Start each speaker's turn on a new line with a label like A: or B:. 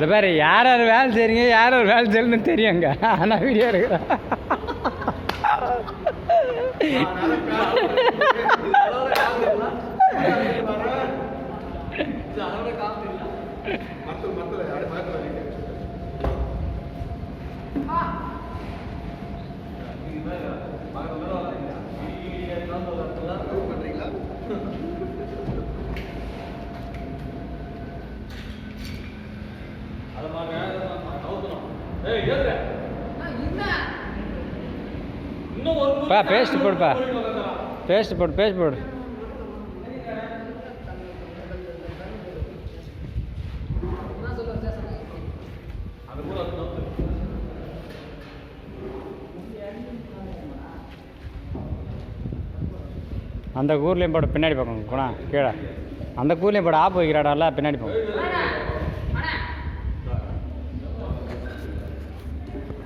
A: இந்த பேர் யார் யார் வேலை செய்றீங்க, யார் யார் வேலை செய்யணும்னு தெரியுங்க. ஆனால் வீடியோ எடுக்கிறேன். பா பேஸ்ட் போடுப்பா, பேஸ்ட் போடு, பேஸ்ட் போடு. அந்த கூர்லேயும் போட பின்னாடி பக்கம் போனா கீழே அந்த கூர்லேயும் போட ஆப்பு வைக்கிறாடா பின்னாடி போகும்.